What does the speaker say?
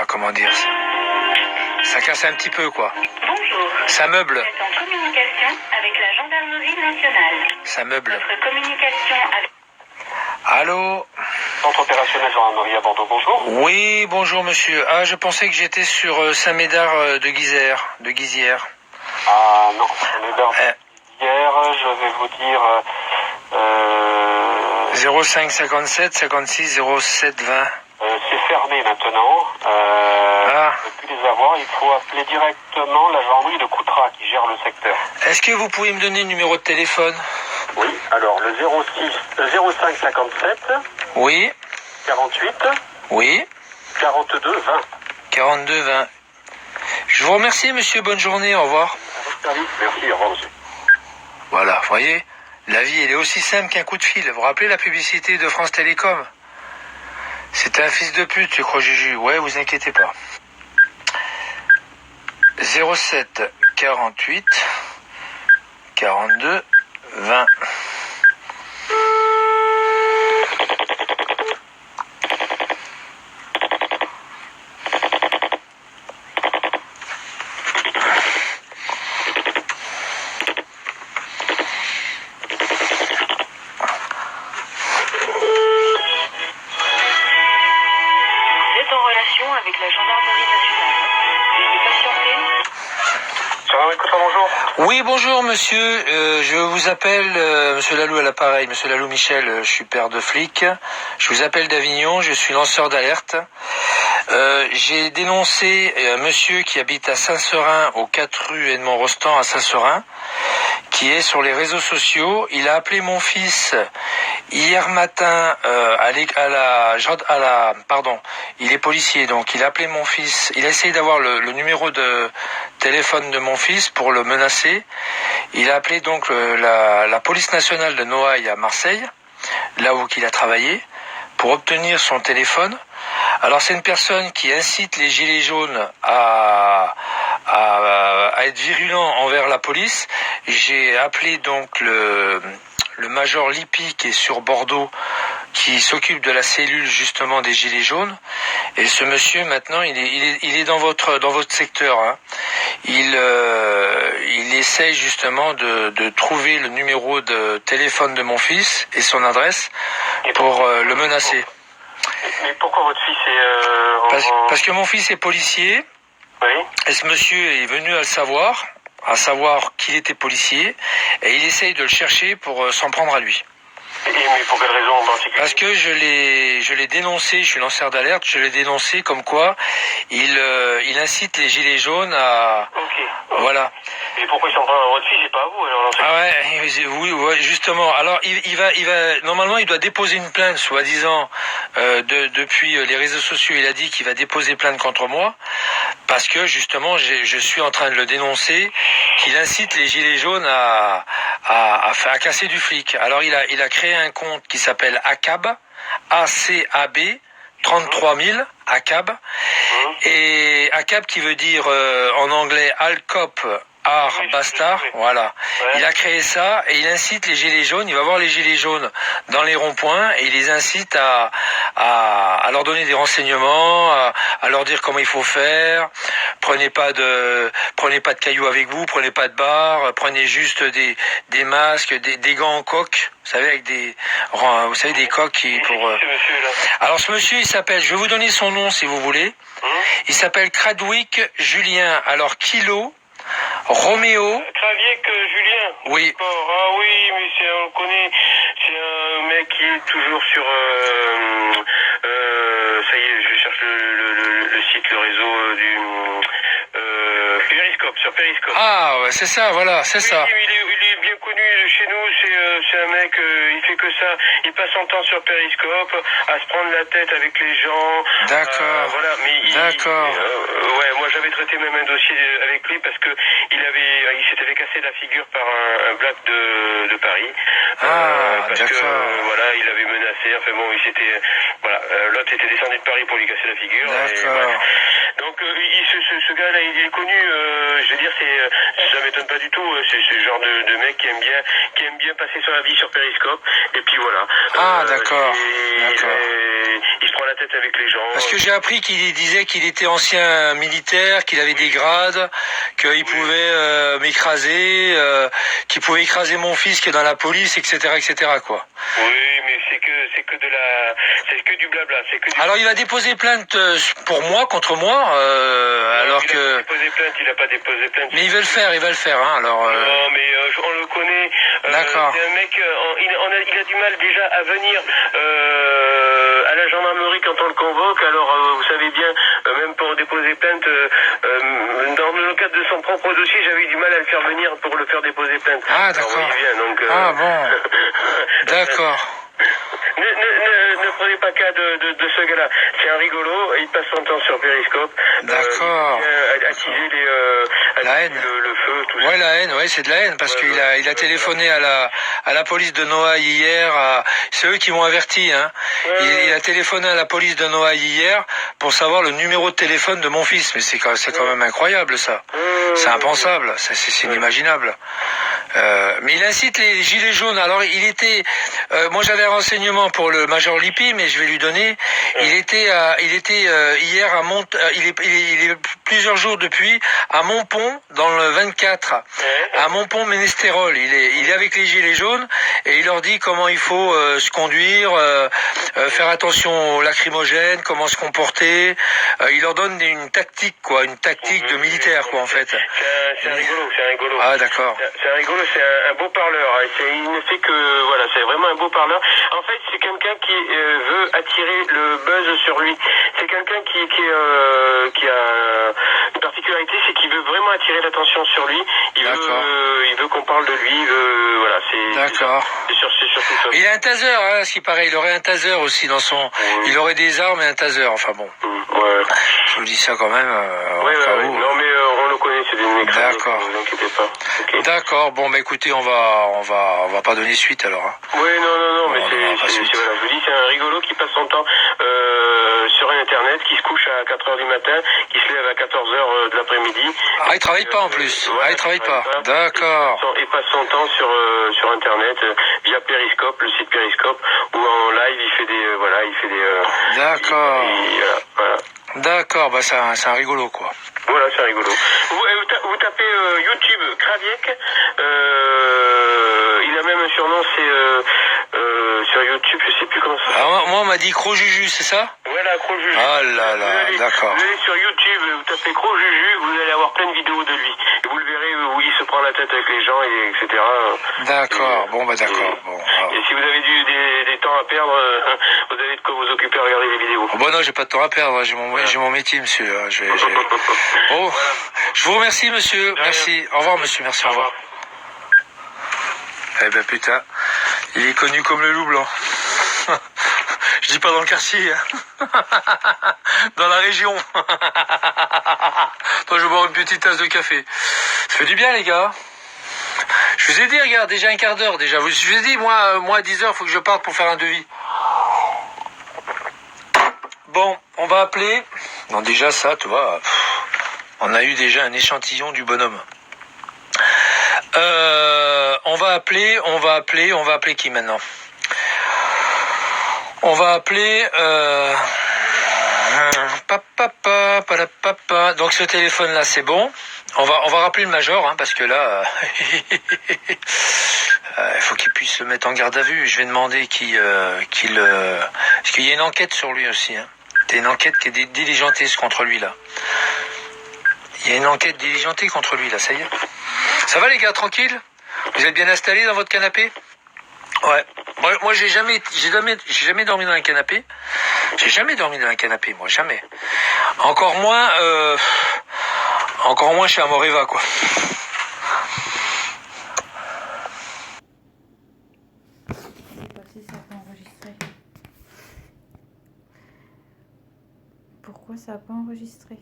comment dire, ça casse un petit peu, quoi. Bonjour. Ça meuble. Vous êtes en communication avec la gendarmerie nationale. Ça meuble. Votre communication avec... Allô? Centre opérationnel gendarmerie à Bordeaux, bonjour. Oui, bonjour monsieur. Ah, je pensais que j'étais sur Saint-Médard de Guizière. Ah non, on est dans hier, je vais vous dire... 05 57 56 07 20. C'est fermé maintenant. On ne peut plus les avoir. Il faut appeler directement la gendarmerie de Coutras qui gère le secteur. Est-ce que vous pouvez me donner le numéro de téléphone? Oui, alors le 05 57 Oui, 48 oui, 42 20. 42 20. Je vous remercie monsieur, bonne journée, au revoir. À votre service. Merci, au revoir monsieur. Voilà, vous voyez, la vie elle est aussi simple qu'un coup de fil. Vous vous rappelez la publicité de France Télécom? C'était un fils de pute, tu crois Juju? Ouais, vous inquiétez pas. 07 48 42 20. avec la gendarmerie nationale. Veuillez patienter. Gendarmerie Coutras, bonjour. Oui, bonjour monsieur. Je vous appelle, monsieur Lalou à l'appareil, monsieur Lalou Michel, je suis père de flic. Je vous appelle d'Avignon, je suis lanceur d'alerte. J'ai dénoncé un monsieur qui habite à Saint-Seurin, aux 4 rue Edmond Rostand à Saint-Seurin, qui est sur les réseaux sociaux. Il a appelé mon fils hier matin il est policier, donc il a appelé mon fils. Il a essayé d'avoir le numéro de téléphone de mon fils pour le menacer. Il a appelé donc la police nationale de Noailles à Marseille, là où il a travaillé, pour obtenir son téléphone. Alors c'est une personne qui incite les gilets jaunes à être virulents envers la police. J'ai appelé donc le major Lippi qui est sur Bordeaux, qui s'occupe de la cellule justement des gilets jaunes. Et ce monsieur maintenant il est dans votre secteur. Hein. Il essaye justement de trouver le numéro de téléphone de mon fils et son adresse pour le menacer. Mais pourquoi votre fils est... Parce que mon fils est policier. Oui. Et ce monsieur est venu à savoir qu'il était policier, et il essaye de le chercher pour s'en prendre à lui. Mais pour quelle raison en particulier? Parce que je l'ai dénoncé, je suis lanceur d'alerte, je l'ai dénoncé comme quoi il incite les gilets jaunes à... Ok. Voilà. Et pourquoi il s'en prend à votre fils et pas à vous alors? Ah ouais, oui, justement. Alors il va normalement il doit déposer une plainte, soi-disant, depuis les réseaux sociaux. Il a dit qu'il va déposer plainte contre moi parce que justement je suis en train de le dénoncer, qu'il incite les gilets jaunes à casser du flic. Alors il a créé un compte qui s'appelle ACAB, ACAB 33 000 ACAB, et ACAB qui veut dire en anglais All Cop Are Bastard, voilà. Ouais. Il a créé ça et il incite les gilets jaunes, il va voir les gilets jaunes dans les ronds-points et il les incite à leur donner des renseignements, à leur dire comment il faut faire. Prenez pas de cailloux avec vous, prenez pas de barres, prenez juste des masques, des gants en coque, vous savez, avec des coques qui pour... Alors ce monsieur, il s'appelle, je vais vous donner son nom si vous voulez. Il s'appelle Cradwick Julien. Alors Kilo Roméo. Traviec Julien. Oui. Ah oui, mais on le connaît. C'est un mec qui est toujours sur... ça y est, je cherche le site, le réseau du... Periscope, sur Periscope. Ah, ouais, c'est ça, voilà, c'est ça. Il est bien connu chez nous, c'est un mec, il fait que ça. Il passe son temps sur Periscope, à se prendre la tête avec les gens. D'accord. Voilà, mais d'accord. Ouais, moi j'avais traité même un dossier avec lui parce que il s'était fait casser la figure par un black de Paris. Parce que voilà, il avait menacé. Enfin bon, voilà, l'autre était descendu de Paris pour lui casser la figure. D'accord. Donc ce gars-là, il est connu. Je veux dire, ça m'étonne pas du tout. C'est ce genre de mec qui aime bien, qui aime bien passer son avis sur Periscope. Et puis voilà. Ah, d'accord. Il se prend la tête avec les gens. Parce que j'ai appris qu'il disait qu'il était ancien militaire, qu'il avait des grades, qu'il pouvait m'écraser, qu'il pouvait écraser mon fils qui est dans la police, etc., etc., quoi. Oui, mais c'est que du blabla. Alors il va déposer plainte pour moi, contre moi, alors il que... Il a pas déposé plainte. Mais il va le faire, hein, alors... Non, mais on le connaît. D'accord. C'est un mec, il a du mal déjà à venir à la gendarmerie quand on le convoque. Alors, vous savez bien, même pour déposer plainte, dans le cadre de son propre dossier, j'avais eu du mal à le faire venir pour le faire déposer plainte. Ah, d'accord. Alors, il vient, donc, Ah, bon. D'accord. Ne prenez pas cas de ce gars-là. C'est un rigolo, il passe son temps sur Periscope. D'accord. Il vient attiser la haine. Le feu, tout ça. Ouais, la haine, ouais, c'est de la haine, parce qu'il a téléphoné à la police de Noailles hier, c'est eux qui m'ont averti, hein. Il a téléphoné à la police de Noailles hier pour savoir le numéro de téléphone de mon fils, mais c'est quand même incroyable, ça. C'est impensable, c'est inimaginable. Mais il incite les gilets jaunes. Alors moi j'avais un renseignement pour le major Lippi, mais je vais lui donner. Il était hier à il est plusieurs jours depuis à Montpont dans le 24, à Montpont Ménestérol. Il est avec les gilets jaunes et il leur dit comment il faut se conduire, faire attention aux lacrymogènes, comment se comporter. Il leur donne une tactique de militaire quoi en fait. C'est rigolo. Ah d'accord. C'est rigolo, c'est un beau parleur. Il ne fait que voilà, c'est vraiment un beau parleur. En fait, c'est quelqu'un qui veut attirer le buzz sur lui. C'est quelqu'un qui a une particularité, c'est qu'il veut vraiment attirer l'attention sur lui. Il veut qu'on parle de lui. Voilà, D'accord. C'est surtout ça. Il a un taser, hein, ce qui paraît. Il aurait un taser aussi dans son. Il aurait des armes et un taser. Enfin bon. Ouais. Je vous dis ça quand même. Non mais on le connaît, c'est des mecs. D'accord. Ne vous inquiétez pas. Okay. D'accord. Bon bah écoutez, on va pas donner suite alors. Hein. Oui, non, mais voilà, je vous dis, c'est un rigolo qui passe son temps sur Internet, qui se couche à 4h du matin, qui se lève à 14h de l'après-midi. Ah, il travaille pas en plus. Il travaille pas. D'accord. Il passe son temps sur Internet via Periscope, le site Periscope, où en live il fait des D'accord. Voilà. D'accord, bah c'est un rigolo quoi. Voilà, c'est rigolo. Vous tapez YouTube Kraviec, il a même un surnom, c'est sur YouTube, je sais plus comment ça. Alors, moi on m'a dit Gros Juju, c'est ça? Voilà, Gros Juju. Ah là là, d'accord. Vous allez sur YouTube, vous tapez Gros Juju, vous allez avoir plein de vidéos de lui. Et vous le verrez où il se prend la tête avec les gens, etc. D'accord, bon bah d'accord. Bon, et si vous avez des temps à perdre, vous avez de quoi vous occuper à regarder les vidéos. Bon non, j'ai pas de temps à perdre, j'ai mon métier monsieur. Bon, je vous remercie monsieur, merci. Au revoir monsieur, merci, au revoir. Eh ben putain, il est connu comme le loup blanc. Je dis pas dans le quartier, hein. Dans la région. Toi, je vais boire une petite tasse de café. Ça fait du bien les gars. Je vous ai dit, regarde, déjà un quart d'heure déjà. Je vous ai dit, moi à 10h, faut que je parte pour faire un devis. Bon, on va appeler. Non, déjà ça, tu vois, on a eu déjà un échantillon du bonhomme. On va appeler qui maintenant? On va appeler donc ce téléphone là c'est bon. On va rappeler le major hein, parce que là il faut qu'il puisse se mettre en garde à vue. Je vais demander parce qu'il y a une enquête sur lui aussi hein. Il y a une enquête qui est diligentée contre lui là. Il y a une enquête diligentée contre lui là, ça y est. Ça va les gars, tranquille? Vous êtes bien installés dans votre canapé? Ouais. Moi j'ai jamais dormi dans un canapé. J'ai jamais dormi dans un canapé, moi, jamais. Encore moins chez Amoreva, quoi. Je sais pas si ça peut enregistrer. Pourquoi ça n'a pas enregistré?